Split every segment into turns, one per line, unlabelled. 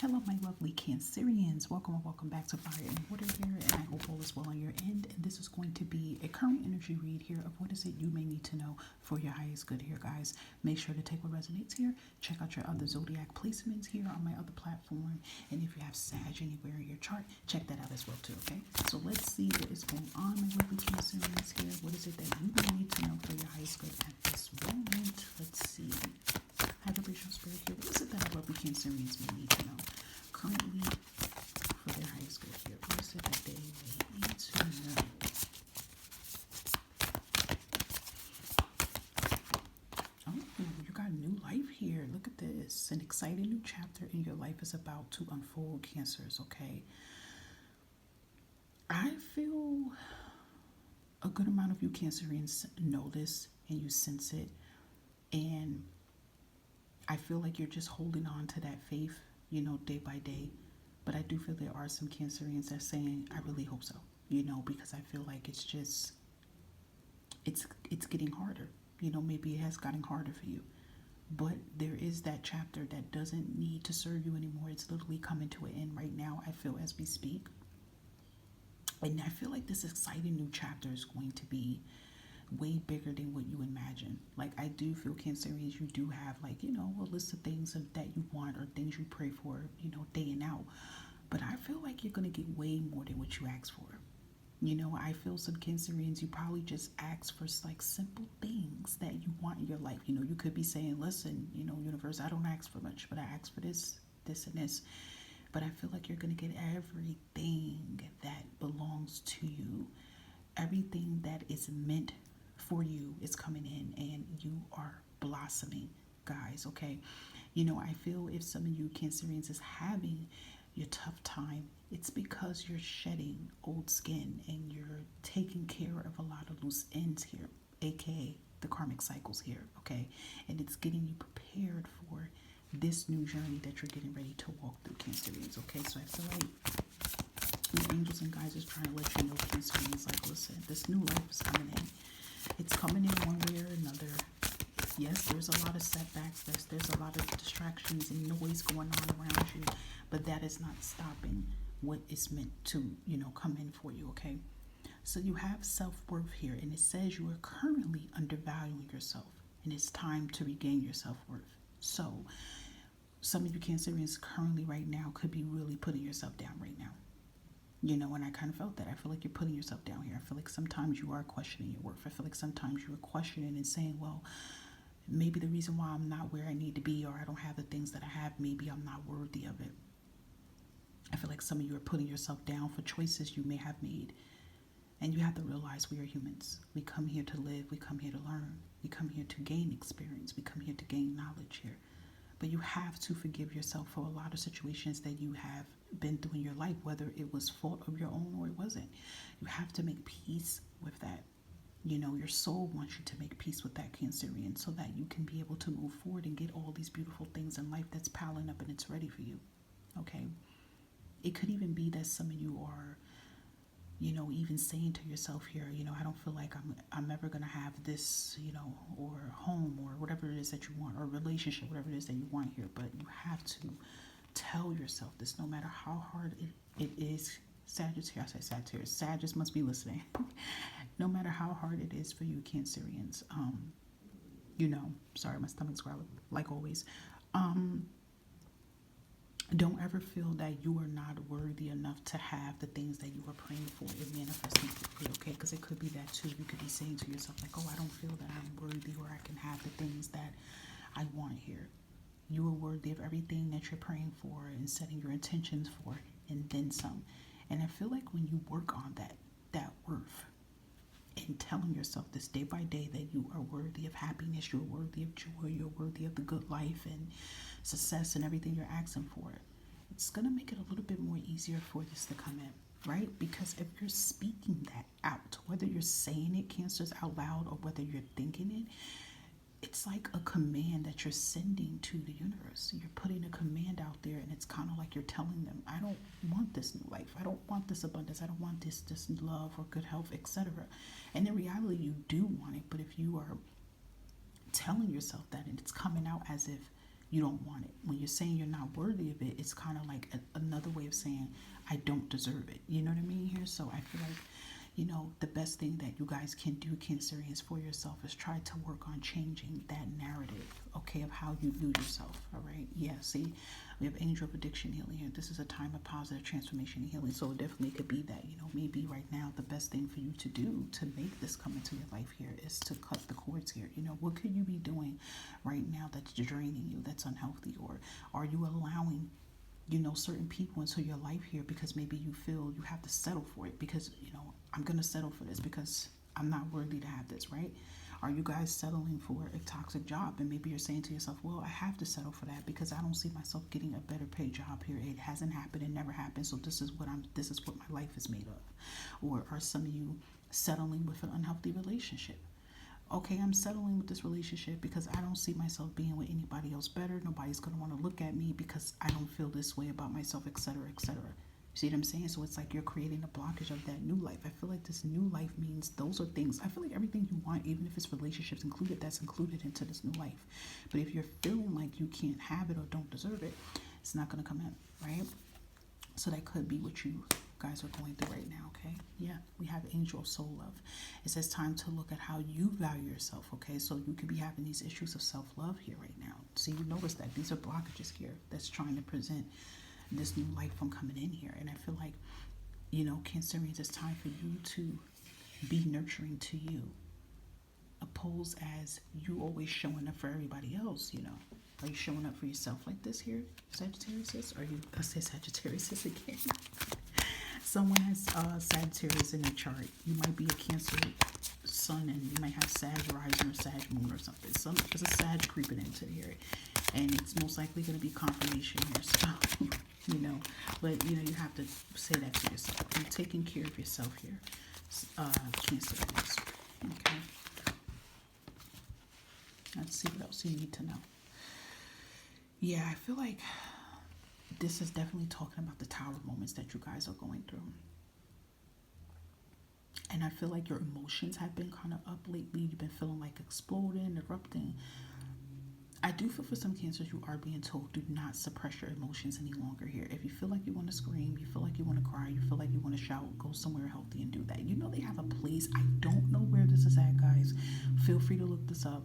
Hello, my lovely Cancerians. Welcome and welcome back to Fire and Water here, and I hope all is well on your end. And this is going to be a current energy read here of what is it you may need to know for your highest good here, guys. Make sure to take what resonates here. Check out your other zodiac placements here on my other platform. And if you have Sag anywhere in your chart, check that out as well too, okay? So let's see what is going on, my lovely Cancerians here. What is it that you may need to know for your highest good at this moment? Let's see. High vibrational spirit here. What is it that our lovely Cancerians may need to know currently for their highest good here? What is it that they may need to know? Oh, you got new life here. Look at this. An exciting new chapter in your life is about to unfold, Cancers, okay? I feel a good amount of you Cancerians know this and you sense it. And I feel like you're just holding on to that faith, day by day. But I do feel there are some Cancerians that are saying, I really hope so, because I feel like it's just, it's getting harder. Maybe it has gotten harder for you. But there is that chapter that doesn't need to serve you anymore. It's literally coming to an end right now, I feel, as we speak. And I feel like this exciting new chapter is going to be way bigger than what you imagine. Like, I do feel Cancerians, you do have a list of things that you want or things you pray for, day and out. But I feel like you're going to get way more than what you ask for. I feel some Cancerians, you probably just ask for simple things that you want in your life. You could be saying, listen, universe, I don't ask for much, but I ask for this, this, and this. But I feel like you're going to get everything that belongs to you. Everything that is meant for you is coming in and you are blossoming, guys, okay? I feel if some of you Cancerians is having your tough time, it's because you're shedding old skin and you're taking care of a lot of loose ends here, aka the karmic cycles here, okay? And it's getting you prepared for this new journey that you're getting ready to walk through, Cancerians, okay? So I feel like the angels and guys is trying to let you know, Cancerians, listen, this new life is coming in. It's coming in one way or another. Yes, there's a lot of setbacks. There's a lot of distractions and noise going on around you, but that is not stopping what is meant to, come in for you, okay? So you have self-worth here, and it says you are currently undervaluing yourself, and it's time to regain your self-worth. So some of you Cancerians currently right now could be really putting yourself down right now. And I kind of felt that. I feel like you're putting yourself down here. I feel like sometimes you are questioning your worth. I feel like sometimes you are questioning and saying, well, maybe the reason why I'm not where I need to be or I don't have the things that I have, maybe I'm not worthy of it. I feel like some of you are putting yourself down for choices you may have made. And you have to realize we are humans. We come here to live. We come here to learn. We come here to gain experience. We come here to gain knowledge here. But you have to forgive yourself for a lot of situations that you have been through in your life, whether it was fault of your own or it wasn't. You have to make peace with that. Your soul wants you to make peace with that, Cancerian, so that you can be able to move forward and get all these beautiful things in life that's piling up and it's ready for you. Okay? It could even be that some of you are, even saying to yourself here, I don't feel like I'm ever going to have this, or home or whatever it is that you want, or relationship, whatever it is that you want here. But you have to tell yourself this no matter how hard it is. Sagittarius, I say Sagittarius. Sagittarius must be listening. No matter how hard it is for you Cancerians, sorry, my stomach's growling like always. Don't ever feel that you are not worthy enough to have the things that you are praying for and manifesting for you, okay? Because it could be that too. You could be saying to yourself oh, I don't feel that I'm worthy or I can have the things that I want here. You are worthy of everything that you're praying for and setting your intentions for, and then some. And I feel like when you work on that worth and telling yourself this day by day that you are worthy of happiness, you're worthy of joy, you're worthy of the good life and success and everything you're asking for, it's going to make it a little bit more easier for this to come in, right? Because if you're speaking that out, whether you're saying it, Cancers, out loud, or whether you're thinking it, it's like a command that you're sending to the universe. You're putting a command out there, and it's kind of like you're telling them, I don't want this new life. I don't want this abundance. I don't want this love or good health, etc. And in reality, you do want it. But if you are telling yourself that and it's coming out as if you don't want it. When you're saying you're not worthy of it, it's kind of like another way of saying I don't deserve it. You know what I mean here? So I feel like, the best thing that you guys can do, Cancerians, for yourself is try to work on changing that narrative, okay, of how you view yourself, all right? Yeah, see, we have Angel of Addiction Healing here. This is a time of positive transformation and healing, so it definitely could be that, maybe right now the best thing for you to do to make this come into your life here is to cut the cords here. What could you be doing right now that's draining you, that's unhealthy, or are you allowing certain people into your life here because maybe you feel you have to settle for it because, I'm going to settle for this because I'm not worthy to have this, right? Are you guys settling for a toxic job? And maybe you're saying to yourself, well, I have to settle for that because I don't see myself getting a better paid job here. It hasn't happened. It never happened. So this is what my life is made of. Or are some of you settling with an unhealthy relationship? Okay, I'm settling with this relationship because I don't see myself being with anybody else better. Nobody's going to want to look at me because I don't feel this way about myself, etc., etc. See what I'm saying? So it's like you're creating a blockage of that new life. I feel like this new life means those are things. I feel like everything you want, even if it's relationships included, that's included into this new life. But if you're feeling like you can't have it or don't deserve it, it's not going to come in, right? So that could be what you guys are going through right now, okay? Yeah, we have Angel of Soul Love. It says time to look at how you value yourself, okay? So you could be having these issues of self-love here right now. See, you notice that these are blockages here that's trying to present this new light from coming in here. And I feel like, Cancerians, it's time for you to be nurturing to you, opposed as you always showing up for everybody else. Are you showing up for yourself like this here, Sagittarius? Are you, I say Sagittarius again. Someone has Sagittarius in their chart. You might be a Cancer sun and you might have Sag rising or Sag moon or something. There's a Sag creeping into here. And it's most likely going to be confirmation here. So, but, you have to say that to yourself. You're taking care of yourself here, Cancerians. Okay. Let's see what else you need to know. Yeah, I feel like this is definitely talking about the tower moments that you guys are going through. And I feel like your emotions have been kind of up lately. You've been feeling like exploding, erupting. I do feel for some Cancers you are being told do not suppress your emotions any longer here. If you feel like you want to scream, you feel like you want to cry, you feel like you want to shout, go somewhere healthy and do that. They have a place. I don't know where this is at, guys. Feel free to look this up.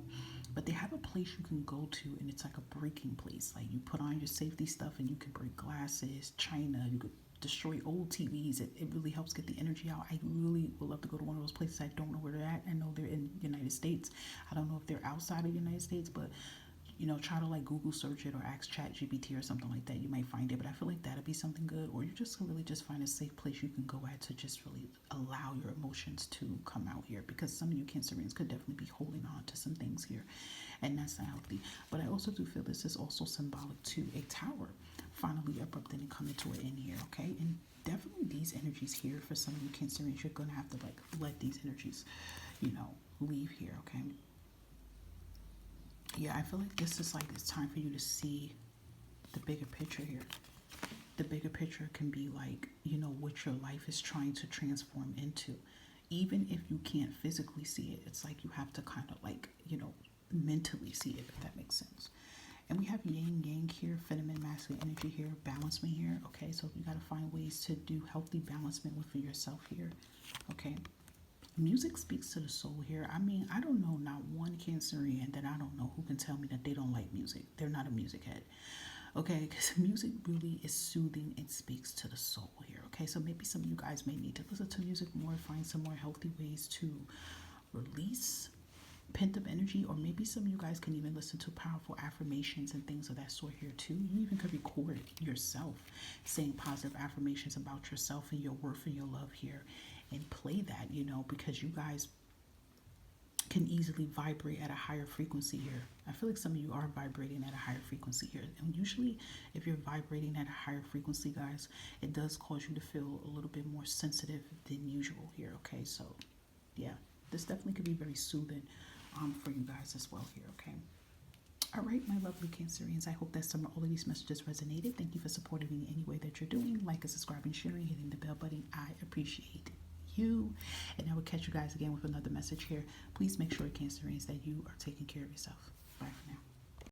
But they have a place you can go to, and it's like a breaking place. Like you put on your safety stuff and you can break glasses, china, you could destroy old TVs. It really helps get the energy out. I really would love to go to one of those places. I don't know where they're at. I know they're in the United States. I don't know if they're outside of the United States, but try to like Google search it or ask ChatGPT or something like that. You might find it, but I feel like that'd be something good. Or you just really just find a safe place you can go at to just really allow your emotions to come out here, because some of you Cancerians could definitely be holding on to some things here, and that's not healthy. But I also do feel this is also symbolic to a tower finally erupting and coming to an end here, okay? And definitely these energies here for some of you Cancerians, you're gonna have to like let these energies, leave here, okay? Yeah, I feel like this is like it's time for you to see the bigger picture here. The bigger picture can be like, what your life is trying to transform into. Even if you can't physically see it, it's like you have to kind of like, mentally see it, if that makes sense. And we have yin yang here, feminine, masculine energy here, balancement here. Okay, so you got to find ways to do healthy balancement within yourself here. Okay. Music speaks to the soul here. I mean, I don't know not one Cancerian that I don't know who can tell me that they don't like music. They're not a music head. Okay, because music really is soothing and speaks to the soul here. Okay, so maybe some of you guys may need to listen to music more, find some more healthy ways to release pent up energy, or maybe some of you guys can even listen to powerful affirmations and things of that sort here too. You even could record yourself saying positive affirmations about yourself and your worth and your love here, and play that, because you guys can easily vibrate at a higher frequency here. I feel like some of you are vibrating at a higher frequency here. And usually if you're vibrating at a higher frequency, guys, it does cause you to feel a little bit more sensitive than usual here. Okay, so yeah, this definitely could be very soothing for you guys as well here. Okay. All right, my lovely Cancerians, I hope that some of all of these messages resonated. Thank you for supporting me in any way that you're doing. Like and subscribing, sharing, hitting the bell button. I appreciate you. And I will catch you guys again with another message here. Please make sure, Cancerians, that you are taking care of yourself.